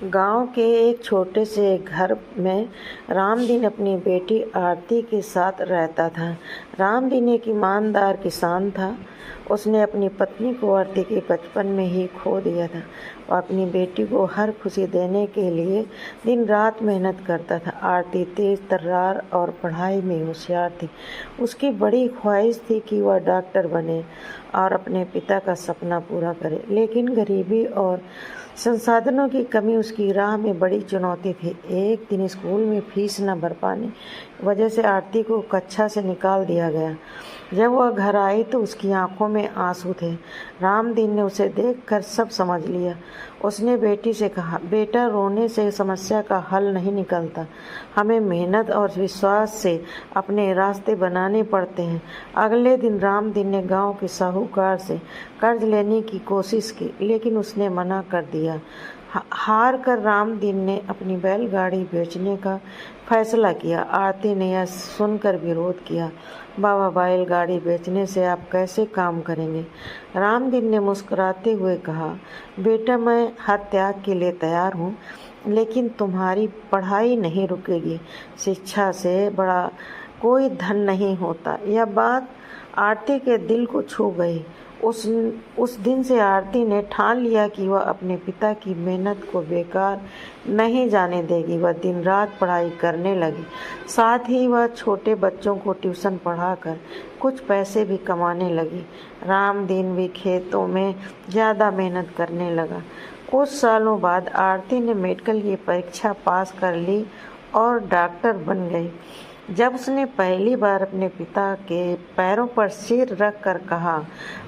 गांव के एक छोटे से घर में रामदीन अपनी बेटी आरती के साथ रहता था। रामदीन एक ईमानदार किसान था। उसने अपनी पत्नी को आरती के बचपन में ही खो दिया था। वह अपनी बेटी को हर खुशी देने के लिए दिन रात मेहनत करता था। आरती तेज तर्रार और पढ़ाई में होशियार थी। उसकी बड़ी ख्वाहिश थी कि वह डॉक्टर बने और अपने पिता का सपना पूरा करे, लेकिन गरीबी और संसाधनों की कमी उसकी राह में बड़ी चुनौती थी। एक दिन स्कूल में फीस न भर पाने की वजह से आरती को कक्षा से निकाल दिया गया। जब वह घर आई तो उसकी आंखों में आंसू थे। रामदीन ने उसे देखकर सब समझ लिया। उसने बेटी से कहा, बेटा, रोने से समस्या का हल नहीं निकलता। हमें मेहनत और विश्वास से अपने रास्ते बनाने पड़ते हैं। अगले दिन रामदीन ने गांव के साहूकार से कर्ज लेने की कोशिश की, लेकिन उसने मना कर दिया। हार कर रामदीन ने अपनी बैलगाड़ी बेचने का फैसला किया। आरती ने यह सुनकर विरोध किया। बाबा, बैलगाड़ी बेचने से आप कैसे काम करेंगे? रामदीन ने मुस्कुराते हुए कहा, बेटा, मैं हर त्याग के लिए तैयार हूँ, लेकिन तुम्हारी पढ़ाई नहीं रुकेगी। शिक्षा से बड़ा कोई धन नहीं होता। यह बात आरती के दिल को छू गई। उस दिन से आरती ने ठान लिया कि वह अपने पिता की मेहनत को बेकार नहीं जाने देगी। वह दिन रात पढ़ाई करने लगी। साथ ही वह छोटे बच्चों को ट्यूशन पढ़ाकर कुछ पैसे भी कमाने लगी। रामदीन भी खेतों में ज़्यादा मेहनत करने लगा। कुछ सालों बाद आरती ने मेडिकल की परीक्षा पास कर ली और डॉक्टर बन गई। जब उसने पहली बार अपने पिता के पैरों पर सिर रख कर कहा,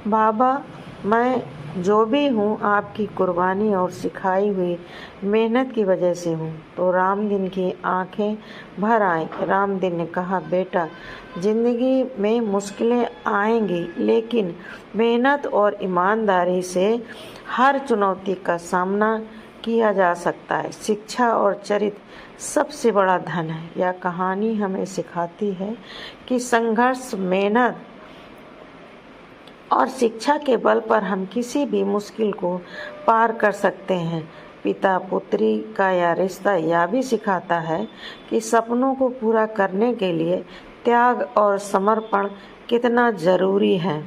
बाबा, मैं जो भी हूँ आपकी कुर्बानी और सिखाई हुई मेहनत की वजह से हूँ, तो रामदीन की आंखें भर आईं। रामदीन ने कहा, बेटा, जिंदगी में मुश्किलें आएंगी, लेकिन मेहनत और ईमानदारी से हर चुनौती का सामना किया जा सकता है। शिक्षा और चरित्र सबसे बड़ा धन है। यह कहानी हमें सिखाती है कि संघर्ष, मेहनत और शिक्षा के बल पर हम किसी भी मुश्किल को पार कर सकते हैं। पिता पुत्री का यह रिश्ता यह भी सिखाता है कि सपनों को पूरा करने के लिए त्याग और समर्पण कितना जरूरी है।